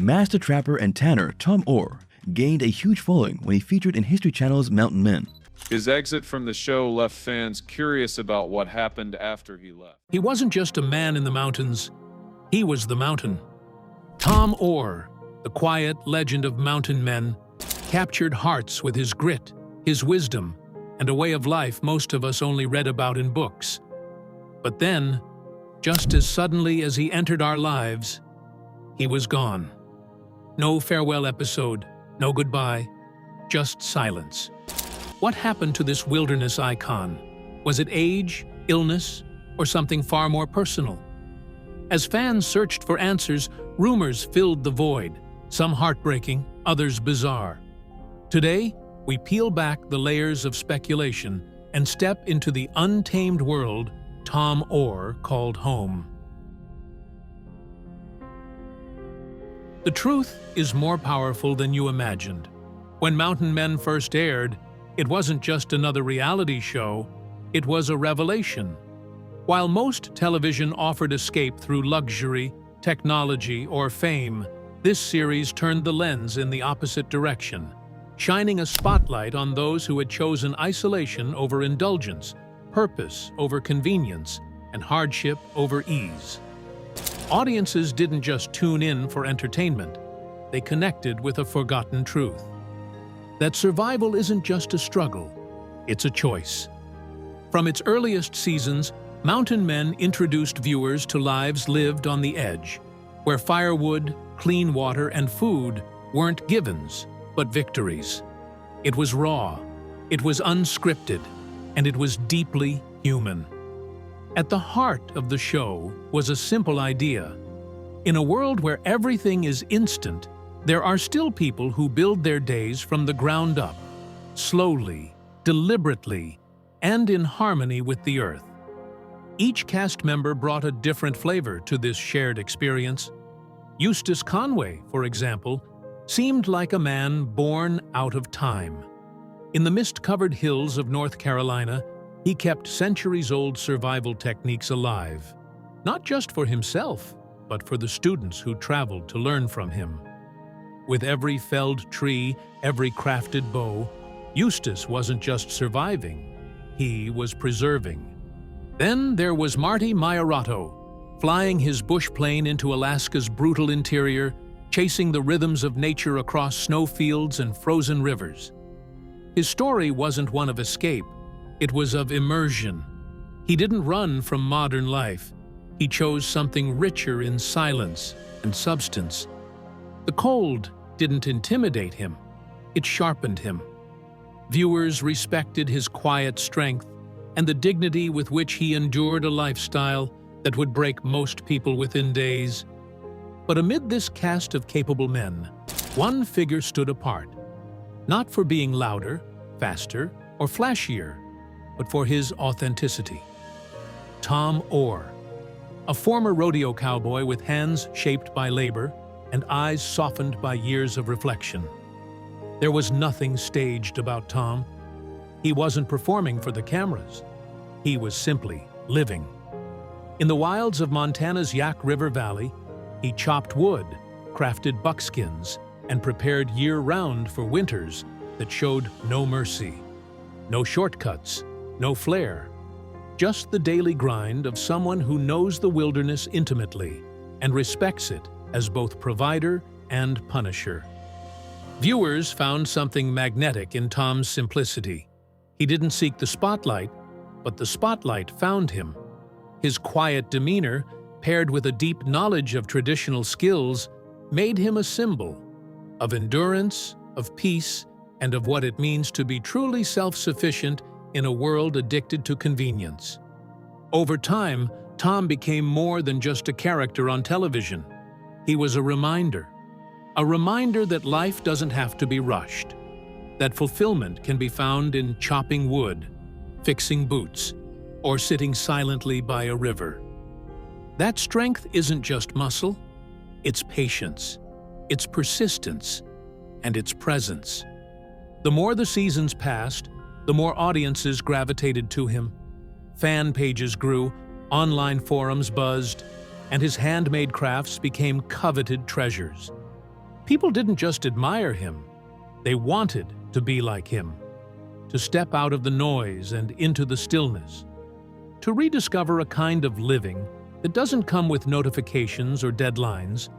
Master trapper and tanner Tom Oar gained a huge following when he featured in History Channel's Mountain Men. His exit from the show left fans curious about what happened after he left. He wasn't just a man in the mountains, he was the mountain. Tom Oar, the quiet legend of mountain men, captured hearts with his grit, his wisdom, and a way of life most of us only read about in books. But then, just as suddenly as he entered our lives, he was gone. No farewell episode, no goodbye, just silence. What happened to this wilderness icon? Was it age, illness, or something far more personal? As fans searched for answers, rumors filled the void, some heartbreaking, others bizarre. Today, we peel back the layers of speculation and step into the untamed world Tom Oar called home. The truth is more powerful than you imagined. When Mountain Men first aired, it wasn't just another reality show, it was a revelation. While most television offered escape through luxury, technology, or fame, this series turned the lens in the opposite direction, shining a spotlight on those who had chosen isolation over indulgence, purpose over convenience, and hardship over ease. Audiences didn't just tune in for entertainment, they connected with a forgotten truth. That survival isn't just a struggle, it's a choice. From its earliest seasons, Mountain Men introduced viewers to lives lived on the edge, where firewood, clean water, and food weren't givens, but victories. It was raw, it was unscripted, and it was deeply human. At the heart of the show was a simple idea. In a world where everything is instant, there are still people who build their days from the ground up, slowly, deliberately, and in harmony with the earth. Each cast member brought a different flavor to this shared experience. Eustace Conway, for example, seemed like a man born out of time. In the mist-covered hills of North Carolina, he kept centuries-old survival techniques alive, not just for himself, but for the students who traveled to learn from him. With every felled tree, every crafted bow, Eustace wasn't just surviving, he was preserving. Then there was Marty Maiorato, flying his bush plane into Alaska's brutal interior, chasing the rhythms of nature across snowfields and frozen rivers. His story wasn't one of escape, it was of immersion. He didn't run from modern life. He chose something richer in silence and substance. The cold didn't intimidate him, it sharpened him. Viewers respected his quiet strength and the dignity with which he endured a lifestyle that would break most people within days. But amid this cast of capable men, one figure stood apart, not for being louder, faster, or flashier, but for his authenticity. Tom Oar, a former rodeo cowboy with hands shaped by labor and eyes softened by years of reflection. There was nothing staged about Tom. He wasn't performing for the cameras. He was simply living. In the wilds of Montana's Yaak River Valley, he chopped wood, crafted buckskins, and prepared year-round for winters that showed no mercy. No shortcuts, no flair, just the daily grind of someone who knows the wilderness intimately and respects it as both provider and punisher. Viewers found something magnetic in Tom's simplicity. He didn't seek the spotlight, but the spotlight found him. His quiet demeanor, paired with a deep knowledge of traditional skills, made him a symbol of endurance, of peace, and of what it means to be truly self-sufficient in a world addicted to convenience. Over time, Tom became more than just a character on television. He was a reminder that life doesn't have to be rushed, that fulfillment can be found in chopping wood, fixing boots, or sitting silently by a river. That strength isn't just muscle, it's patience, it's persistence, and it's presence. The more the seasons passed, the more audiences gravitated to him. Fan pages grew, online forums buzzed, and his handmade crafts became coveted treasures. People didn't just admire him, they wanted to be like him, to step out of the noise and into the stillness, to rediscover a kind of living that doesn't come with notifications or deadlines,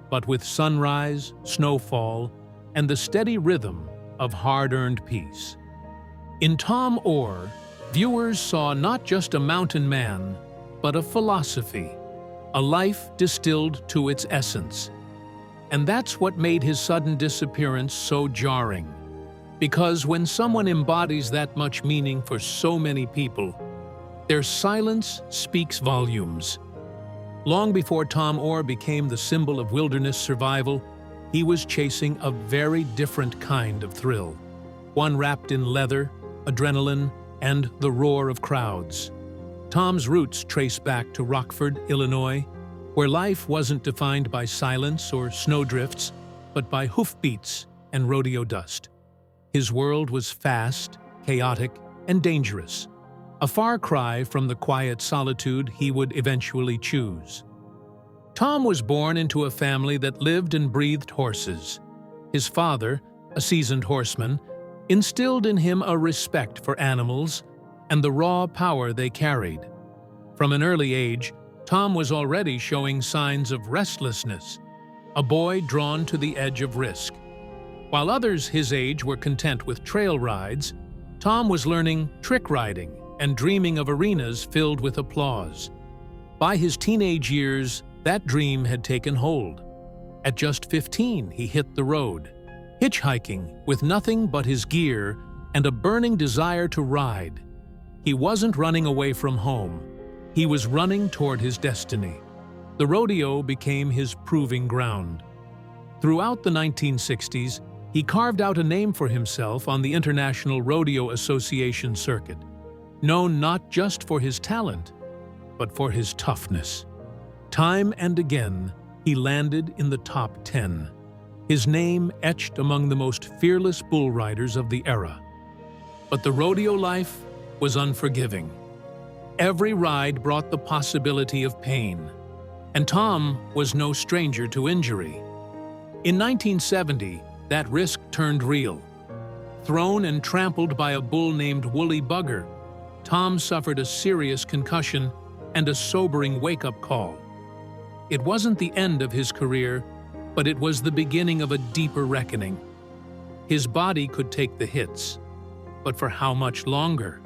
but with sunrise, snowfall, and the steady rhythm of hard-earned peace. In Tom Oar, viewers saw not just a mountain man, but a philosophy, a life distilled to its essence. And that's what made his sudden disappearance so jarring. Because when someone embodies that much meaning for so many people, their silence speaks volumes. Long before Tom Oar became the symbol of wilderness survival, he was chasing a very different kind of thrill, one wrapped in leather, adrenaline, and the roar of crowds. Tom's roots trace back to Rockford, Illinois, where life wasn't defined by silence or snowdrifts, but by hoofbeats and rodeo dust. His world was fast, chaotic, and dangerous, a far cry from the quiet solitude he would eventually choose. Tom was born into a family that lived and breathed horses. His father, a seasoned horseman, instilled in him a respect for animals and the raw power they carried. From an early age, Tom was already showing signs of restlessness, a boy drawn to the edge of risk. While others his age were content with trail rides, Tom was learning trick riding and dreaming of arenas filled with applause. By his teenage years, that dream had taken hold. At just 15, he hit the road, hitchhiking with nothing but his gear and a burning desire to ride. He wasn't running away from home. He was running toward his destiny. The rodeo became his proving ground. Throughout the 1960s, he carved out a name for himself on the International Rodeo Association circuit, known not just for his talent, but for his toughness. Time and again, he landed in the top 10, his name etched among the most fearless bull riders of the era. But the rodeo life was unforgiving. Every ride brought the possibility of pain, and Tom was no stranger to injury. In 1970, that risk turned real. Thrown and trampled by a bull named Woolly Bugger, Tom suffered a serious concussion and a sobering wake-up call. It wasn't the end of his career, but it was the beginning of a deeper reckoning. His body could take the hits, but for how much longer?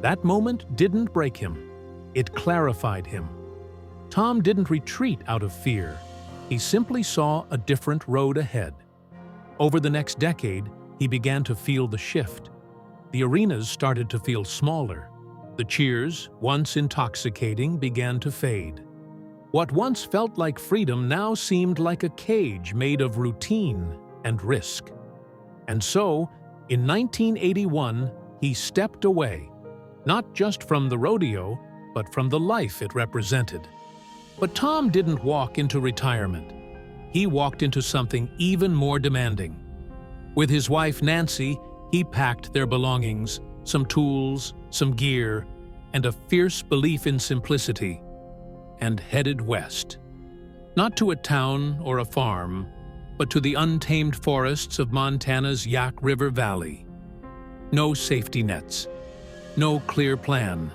That moment didn't break him. It clarified him. Tom didn't retreat out of fear. He simply saw a different road ahead. Over the next decade, he began to feel the shift. The arenas started to feel smaller. The cheers, once intoxicating, began to fade. What once felt like freedom now seemed like a cage made of routine and risk. And so, in 1981, he stepped away, not just from the rodeo, but from the life it represented. But Tom didn't walk into retirement. He walked into something even more demanding. With his wife Nancy, he packed their belongings, some tools, some gear, and a fierce belief in simplicity, and headed west. Not to a town or a farm, but to the untamed forests of Montana's Yaak River Valley. No safety nets, no clear plan,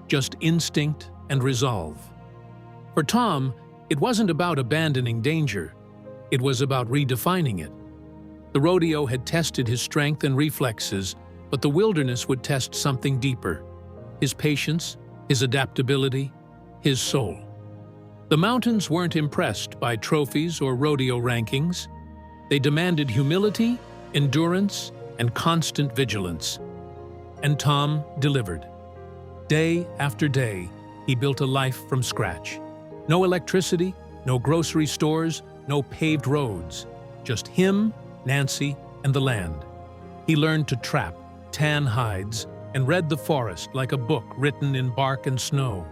just instinct and resolve. For Tom, it wasn't about abandoning danger, it was about redefining it. The rodeo had tested his strength and reflexes, but the wilderness would test something deeper: his patience, his adaptability, his soul. The mountains weren't impressed by trophies or rodeo rankings. They demanded humility, endurance, and constant vigilance. And Tom delivered. Day after day, he built a life from scratch. No electricity, no grocery stores, no paved roads. Just him, Nancy, and the land. He learned to trap, tan hides, and read the forest like a book written in bark and snow.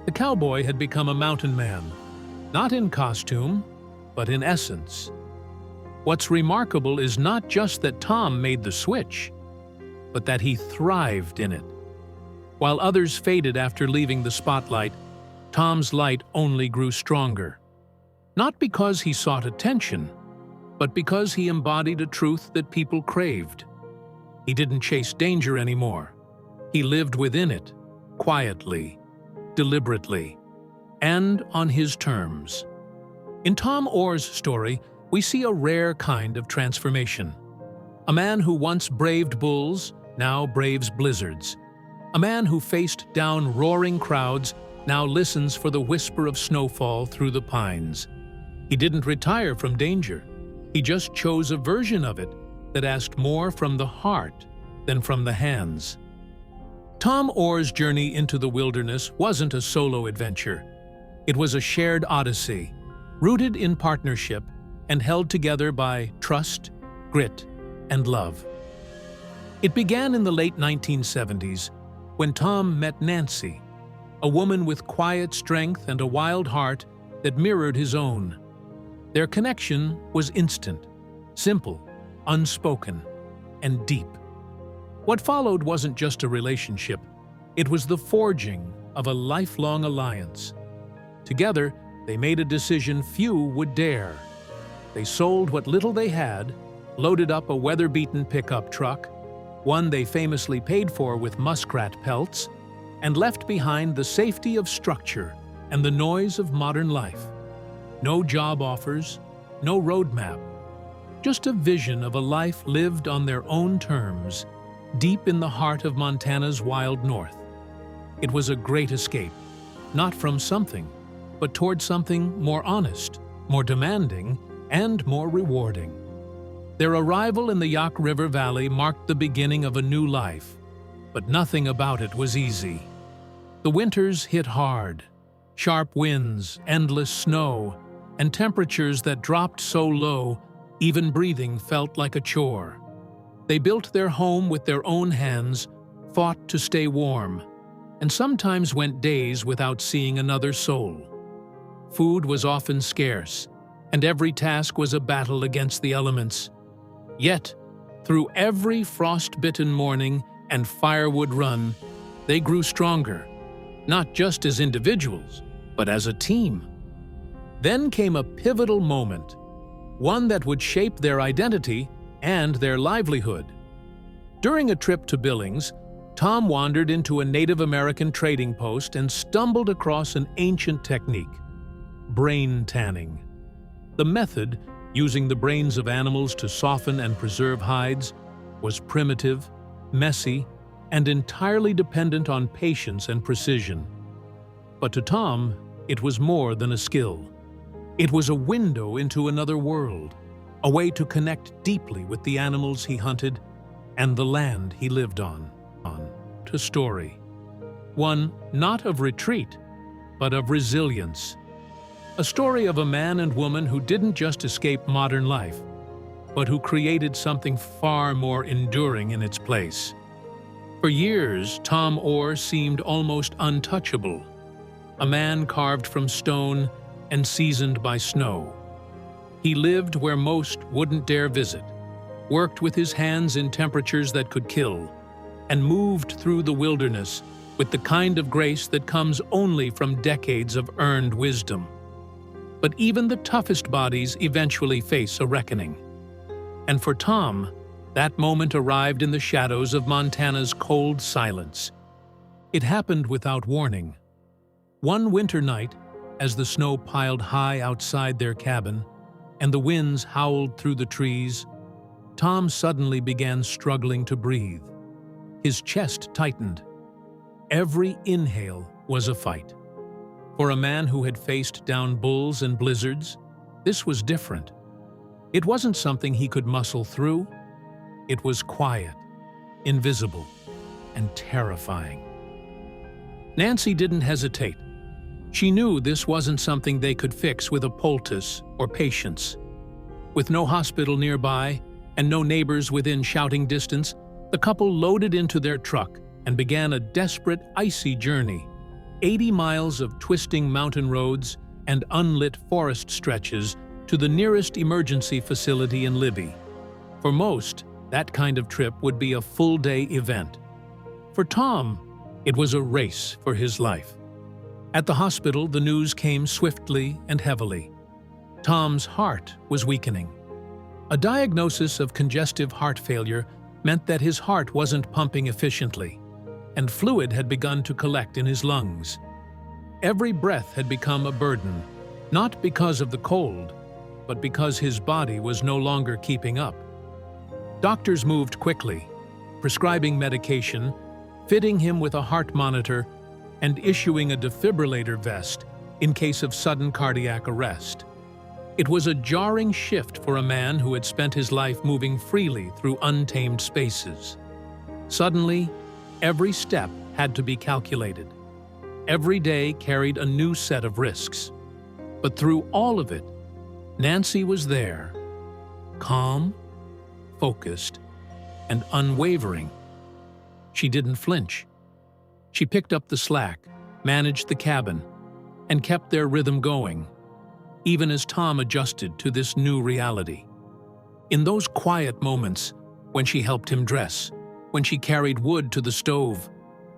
The cowboy had become a mountain man, not in costume, but in essence. What's remarkable is not just that Tom made the switch, but that he thrived in it. While others faded after leaving the spotlight, Tom's light only grew stronger. Not because he sought attention, but because he embodied a truth that people craved. He didn't chase danger anymore. He lived within it, quietly, deliberately, and on his terms. In Tom Oar's story, we see a rare kind of transformation. A man who once braved bulls now braves blizzards. A man who faced down roaring crowds now listens for the whisper of snowfall through the pines. He didn't retire from danger. He just chose a version of it that asked more from the heart than from the hands. Tom Oar's journey into the wilderness wasn't a solo adventure. It was a shared odyssey, rooted in partnership and held together by trust, grit, and love. It began in the late 1970s when Tom met Nancy, a woman with quiet strength and a wild heart that mirrored his own. Their connection was instant, simple, unspoken, and deep. What followed wasn't just a relationship, it was the forging of a lifelong alliance. Together, they made a decision few would dare. They sold what little they had, loaded up a weather-beaten pickup truck, one they famously paid for with muskrat pelts, and left behind the safety of structure and the noise of modern life. No job offers, no roadmap, just a vision of a life lived on their own terms, deep in the heart of Montana's wild north. It was a great escape, not from something, but toward something more honest, more demanding, and more rewarding. Their arrival in the Yaak River Valley marked the beginning of a new life, but nothing about it was easy. The winters hit hard, sharp winds, endless snow, and temperatures that dropped so low, even breathing felt like a chore. They built their home with their own hands, fought to stay warm, and sometimes went days without seeing another soul. Food was often scarce, and every task was a battle against the elements. Yet, through every frost-bitten morning and firewood run, they grew stronger, not just as individuals, but as a team. Then came a pivotal moment, one that would shape their identity and their livelihood. During a trip to Billings, Tom wandered into a Native American trading post and stumbled across an ancient technique: brain tanning. The method, using the brains of animals to soften and preserve hides, was primitive, messy, and entirely dependent on patience and precision. But to Tom, it was more than a skill. It was a window into another world, a way to connect deeply with the animals he hunted and the land he lived on. To story. One not of retreat, but of resilience. A story of a man and woman who didn't just escape modern life, but who created something far more enduring in its place. For years, Tom Oar seemed almost untouchable, a man carved from stone and seasoned by snow. He lived where most wouldn't dare visit, worked with his hands in temperatures that could kill, and moved through the wilderness with the kind of grace that comes only from decades of earned wisdom. But even the toughest bodies eventually face a reckoning. And for Tom, that moment arrived in the shadows of Montana's cold silence. It happened without warning. One winter night, as the snow piled high outside their cabin and the winds howled through the trees, Tom suddenly began struggling to breathe. His chest tightened. Every inhale was a fight. For a man who had faced down bulls and blizzards, this was different. It wasn't something he could muscle through. It was quiet, invisible, and terrifying. Nancy didn't hesitate. She knew this wasn't something they could fix with a poultice or patience. With no hospital nearby and no neighbors within shouting distance, the couple loaded into their truck and began a desperate, icy journey. 80 miles of twisting mountain roads and unlit forest stretches to the nearest emergency facility in Libby. For most, that kind of trip would be a full-day event. For Tom, it was a race for his life. At the hospital, the news came swiftly and heavily. Tom's heart was weakening. A diagnosis of congestive heart failure meant that his heart wasn't pumping efficiently, and fluid had begun to collect in his lungs. Every breath had become a burden, not because of the cold, but because his body was no longer keeping up. Doctors moved quickly, prescribing medication, fitting him with a heart monitor, and issuing a defibrillator vest in case of sudden cardiac arrest. It was a jarring shift for a man who had spent his life moving freely through untamed spaces. Suddenly, every step had to be calculated. Every day carried a new set of risks. But through all of it, Nancy was there, calm, focused, and unwavering. She didn't flinch. She picked up the slack, managed the cabin, and kept their rhythm going, even as Tom adjusted to this new reality. In those quiet moments, when she helped him dress, when she carried wood to the stove,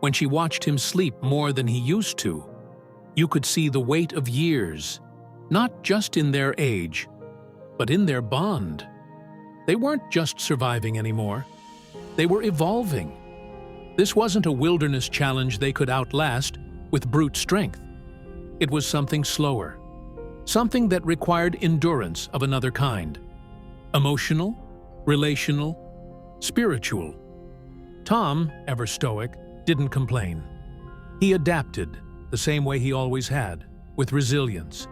when she watched him sleep more than he used to, you could see the weight of years, not just in their age, but in their bond. They weren't just surviving anymore. They were evolving. This wasn't a wilderness challenge they could outlast with brute strength. It was something slower, something that required endurance of another kind. Emotional, relational, spiritual. Tom, ever stoic, didn't complain. He adapted the same way he always had, with resilience.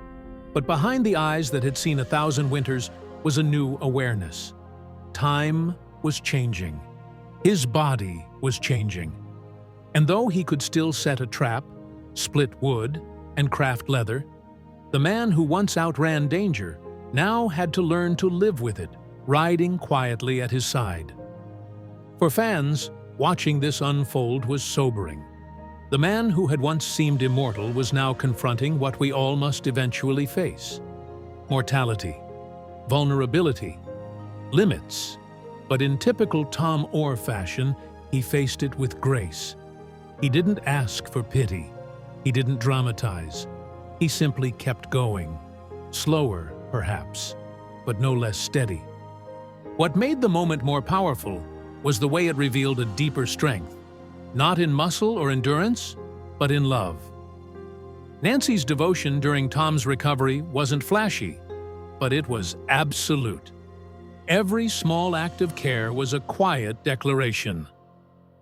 But behind the eyes that had seen 1,000 winters was a new awareness. Time was changing. His body was changing. And though he could still set a trap, split wood, and craft leather, the man who once outran danger now had to learn to live with it, riding quietly at his side. For fans, watching this unfold was sobering. The man who had once seemed immortal was now confronting what we all must eventually face: mortality, vulnerability, limits. But in typical Tom Oar fashion, he faced it with grace. He didn't ask for pity. He didn't dramatize. He simply kept going. Slower, perhaps, but no less steady. What made the moment more powerful was the way it revealed a deeper strength, not in muscle or endurance, but in love. Nancy's devotion during Tom's recovery wasn't flashy, but it was absolute. Every small act of care was a quiet declaration.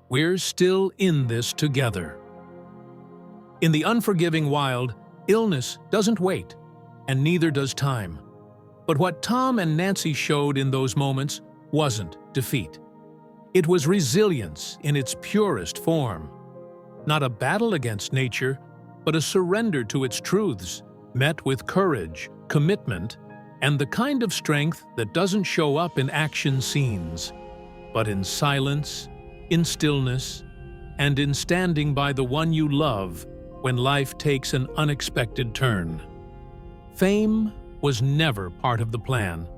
We're still in this together. In the unforgiving wild, illness doesn't wait, and neither does time. But what Tom and Nancy showed in those moments wasn't defeat. It was resilience in its purest form. Not a battle against nature, but a surrender to its truths, met with courage, commitment, and the kind of strength that doesn't show up in action scenes, but in silence, in stillness, and in standing by the one you love when life takes an unexpected turn. Fame was never part of the plan.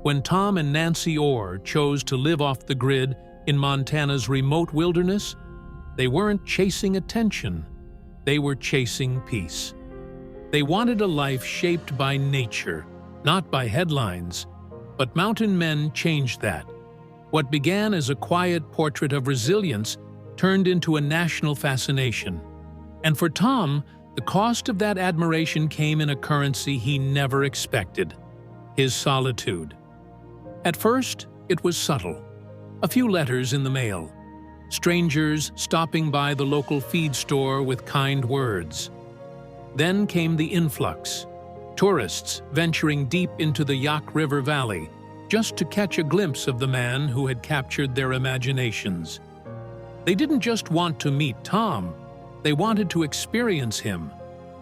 When Tom and Nancy Oar chose to live off the grid in Montana's remote wilderness, they weren't chasing attention, they were chasing peace. They wanted a life shaped by nature, not by headlines, but mountain men changed that. What began as a quiet portrait of resilience turned into a national fascination. And for Tom, the cost of that admiration came in a currency he never expected: his solitude. At first, it was subtle. A few letters in the mail, strangers stopping by the local feed store with kind words. Then came the influx, tourists venturing deep into the Yaak River Valley just to catch a glimpse of the man who had captured their imaginations. They didn't just want to meet Tom, they wanted to experience him,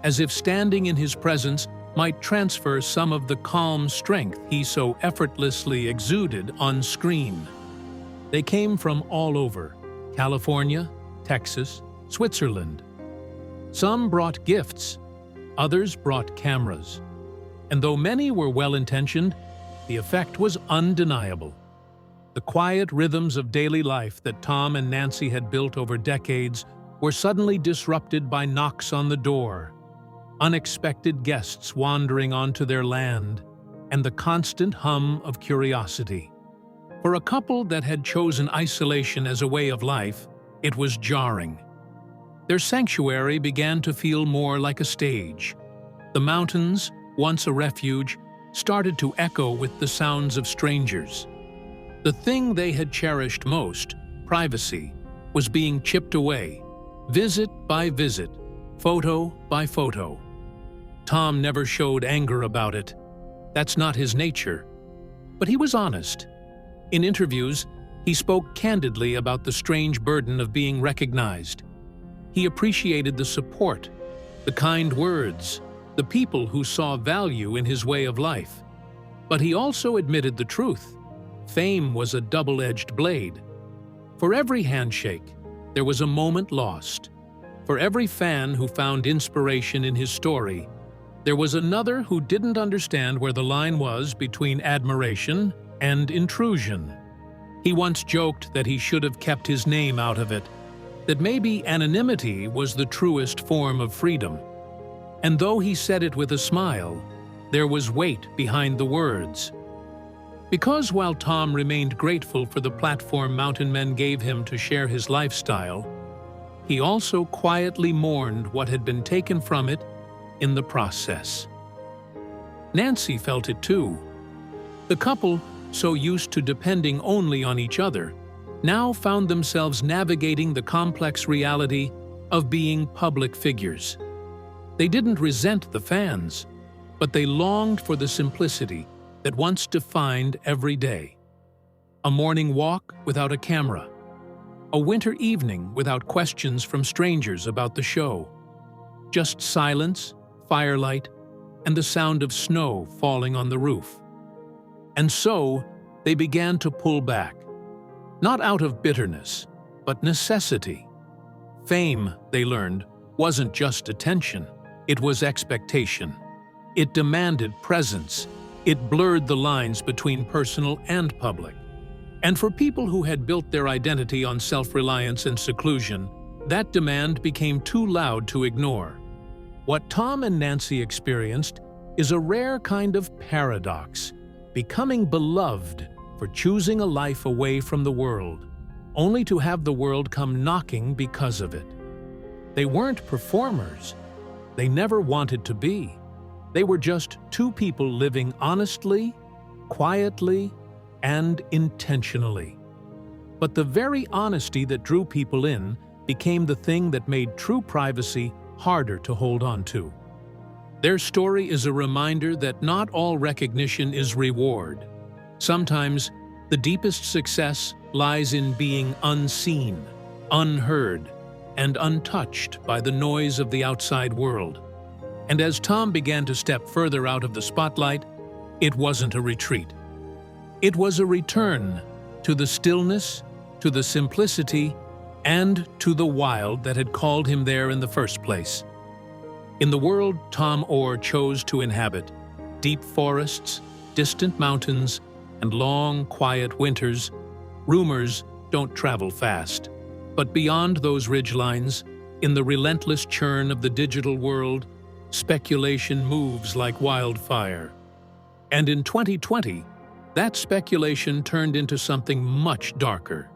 as if standing in his presence might transfer some of the calm strength he so effortlessly exuded on screen. They came from all over: California, Texas, Switzerland. Some brought gifts, others brought cameras. And though many were well-intentioned, the effect was undeniable. The quiet rhythms of daily life that Tom and Nancy had built over decades were suddenly disrupted by knocks on the door, unexpected guests wandering onto their land, and the constant hum of curiosity. For a couple that had chosen isolation as a way of life, it was jarring. Their sanctuary began to feel more like a stage. The mountains, once a refuge, started to echo with the sounds of strangers. The thing they had cherished most, privacy, was being chipped away, visit by visit, photo by photo. Tom never showed anger about it. That's not his nature. But he was honest. In interviews, he spoke candidly about the strange burden of being recognized. He appreciated the support, the kind words, the people who saw value in his way of life. But he also admitted the truth. Fame was a double-edged blade. For every handshake, there was a moment lost. For every fan who found inspiration in his story, there was another who didn't understand where the line was between admiration and intrusion. He once joked that he should have kept his name out of it, that maybe anonymity was the truest form of freedom. And though he said it with a smile, there was weight behind the words. Because while Tom remained grateful for the platform mountain men gave him to share his lifestyle, he also quietly mourned what had been taken from it in the process. Nancy felt it too. The couple, so used to depending only on each other, now found themselves navigating the complex reality of being public figures. They didn't resent the fans, but they longed for the simplicity that once defined every day. A morning walk without a camera. A winter evening without questions from strangers about the show. Just silence, firelight, and the sound of snow falling on the roof. And so, they began to pull back. Not out of bitterness, but necessity. Fame, they learned, wasn't just attention. It was expectation. It demanded presence. It blurred the lines between personal and public. And for people who had built their identity on self-reliance and seclusion, that demand became too loud to ignore. What Tom and Nancy experienced is a rare kind of paradox, becoming beloved for choosing a life away from the world, only to have the world come knocking because of it. They weren't performers. They never wanted to be. They were just two people living honestly, quietly, and intentionally. But the very honesty that drew people in became the thing that made true privacy harder to hold on to. Their story is a reminder that not all recognition is reward. Sometimes, the deepest success lies in being unseen, unheard, and untouched by the noise of the outside world. And as Tom began to step further out of the spotlight, it wasn't a retreat. It was a return to the stillness, to the simplicity, and to the wild that had called him there in the first place. In the world Tom Oar chose to inhabit, deep forests, distant mountains, and long, quiet winters, rumors don't travel fast. But beyond those ridgelines, in the relentless churn of the digital world, speculation moves like wildfire. And in 2020, that speculation turned into something much darker.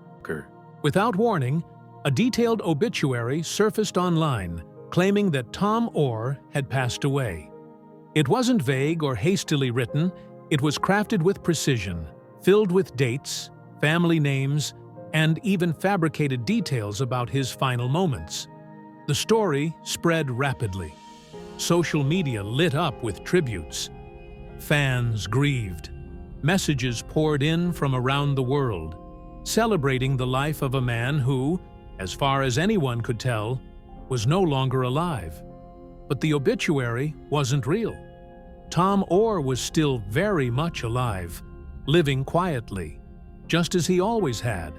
Without warning, a detailed obituary surfaced online, claiming that Tom Oar had passed away. It wasn't vague or hastily written. It was crafted with precision, filled with dates, family names, and even fabricated details about his final moments. The story spread rapidly. Social media lit up with tributes. Fans grieved. Messages poured in from around the world, celebrating the life of a man who, as far as anyone could tell, was no longer alive. But the obituary wasn't real. Tom Oar was still very much alive, living quietly, just as he always had.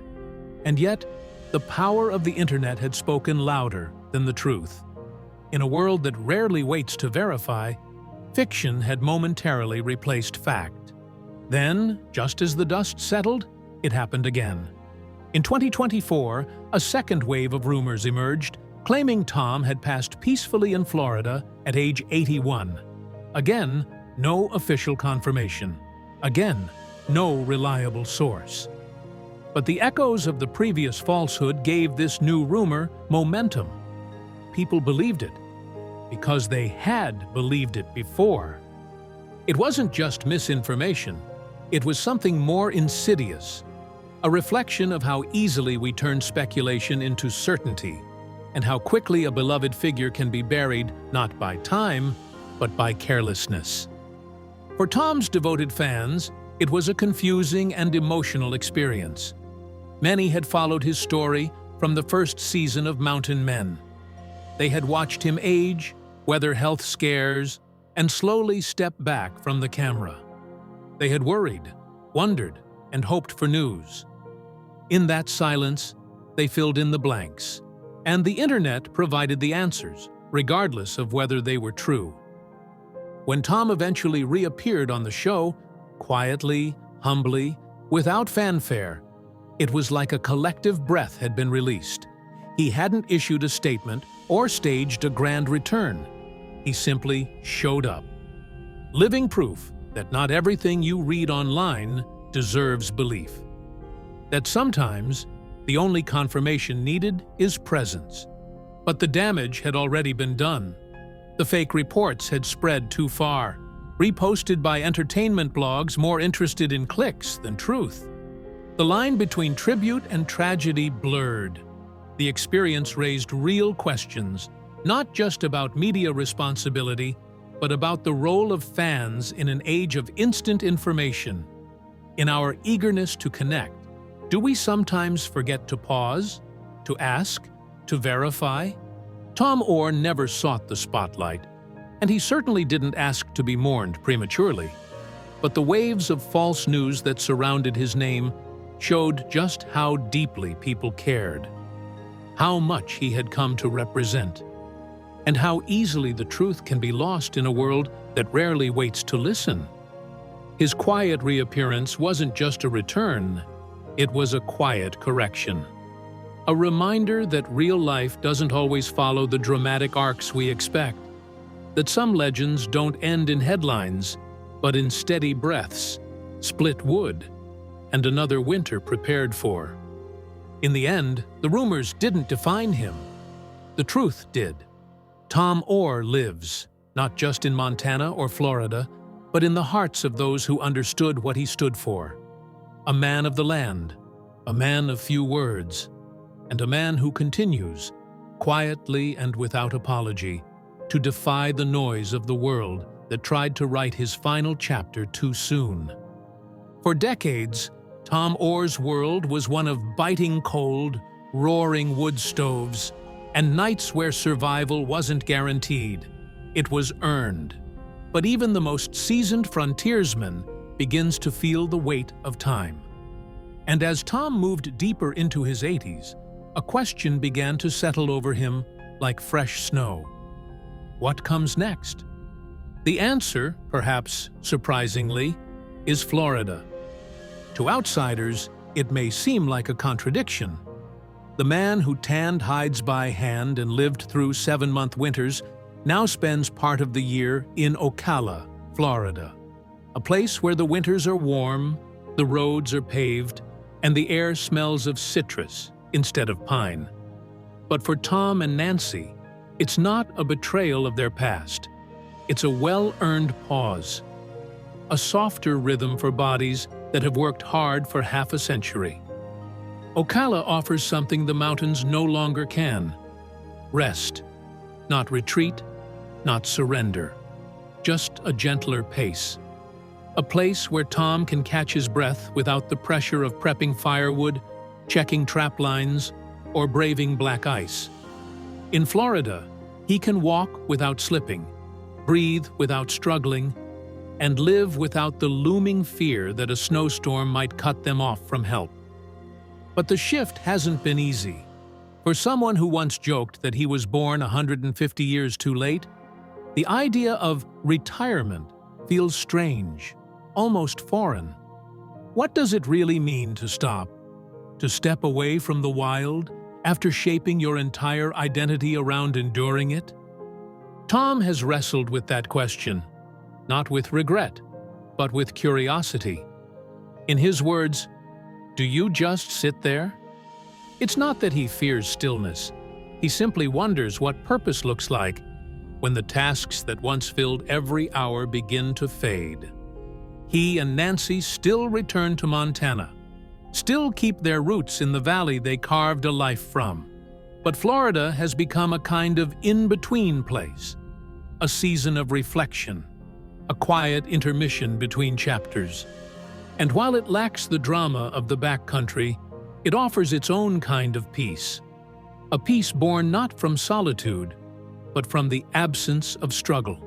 And yet, the power of the internet had spoken louder than the truth. In a world that rarely waits to verify, fiction had momentarily replaced fact. Then, just as the dust settled, it happened again. In 2024, a second wave of rumors emerged, claiming Tom had passed peacefully in Florida at age 81. Again, no official confirmation. Again, no reliable source. But the echoes of the previous falsehood gave this new rumor momentum. People believed it because they had believed it before. It wasn't just misinformation. It was something more insidious, a reflection of how easily we turn speculation into certainty, and how quickly a beloved figure can be buried not by time, but by carelessness. For Tom's devoted fans, it was a confusing and emotional experience. Many had followed his story from the first season of Mountain Men. They had watched him age, weather health scares, and slowly step back from the camera. They had worried, wondered, and hoped for news. In that silence, they filled in the blanks, and the internet provided the answers, regardless of whether they were true. When Tom eventually reappeared on the show, quietly, humbly, without fanfare, it was like a collective breath had been released. He hadn't issued a statement or staged a grand return. He simply showed up. Living proof that not everything you read online deserves belief. That sometimes the only confirmation needed is presence. But the damage had already been done. The fake reports had spread too far, reposted by entertainment blogs more interested in clicks than truth. The line between tribute and tragedy blurred. The experience raised real questions, not just about media responsibility, but about the role of fans in an age of instant information. In our eagerness to connect, do we sometimes forget to pause, to ask, to verify? Tom Oar never sought the spotlight, and he certainly didn't ask to be mourned prematurely. But the waves of false news that surrounded his name showed just how deeply people cared, how much he had come to represent, and how easily the truth can be lost in a world that rarely waits to listen. His quiet reappearance wasn't just a return, it was a quiet correction. A reminder that real life doesn't always follow the dramatic arcs we expect, that some legends don't end in headlines, but in steady breaths, split wood, and another winter prepared for. In the end, the rumors didn't define him. The truth did. Tom Oar lives, not just in Montana or Florida, but in the hearts of those who understood what he stood for. A man of the land, a man of few words, and a man who continues, quietly and without apology, to defy the noise of the world that tried to write his final chapter too soon. For decades, Tom Oar's world was one of biting cold, roaring wood stoves, and nights where survival wasn't guaranteed. It was earned. But even the most seasoned frontiersman begins to feel the weight of time. And as Tom moved deeper into his 80s, a question began to settle over him like fresh snow. What comes next? The answer, perhaps surprisingly, is Florida. To outsiders, it may seem like a contradiction. The man who tanned hides by hand and lived through 7-month winters now spends part of the year in Ocala, Florida, a place where the winters are warm, the roads are paved, and the air smells of citrus instead of pine. But for Tom and Nancy, it's not a betrayal of their past. It's a well-earned pause, a softer rhythm for bodies that have worked hard for half a century. Ocala offers something the mountains no longer can: rest, not retreat, not surrender, just a gentler pace. A place where Tom can catch his breath without the pressure of prepping firewood, checking trap lines, or braving black ice. In Florida, he can walk without slipping, breathe without struggling, and live without the looming fear that a snowstorm might cut them off from help. But the shift hasn't been easy. For someone who once joked that he was born 150 years too late, the idea of retirement feels strange, almost foreign. What does it really mean to stop? To step away from the wild after shaping your entire identity around enduring it? Tom has wrestled with that question. not with regret, but with curiosity. In his words, "Do you just sit there?" It's not that he fears stillness. He simply wonders what purpose looks like when the tasks that once filled every hour begin to fade. He and Nancy still return to Montana, still keep their roots in the valley they carved a life from. But Florida has become a kind of in-between place, a season of reflection, a quiet intermission between chapters. And while it lacks the drama of the backcountry, it offers its own kind of peace, a peace born not from solitude, but from the absence of struggle.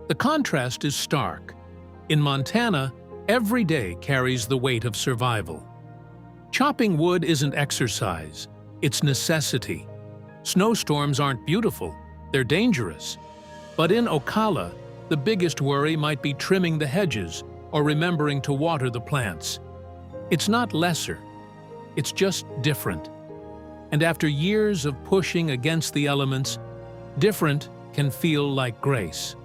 The contrast is stark. In Montana, every day carries the weight of survival. Chopping wood isn't exercise, it's necessity. Snowstorms aren't beautiful, they're dangerous. But in Ocala, the biggest worry might be trimming the hedges or remembering to water the plants. It's not lesser, it's just different. And after years of pushing against the elements, different can feel like grace.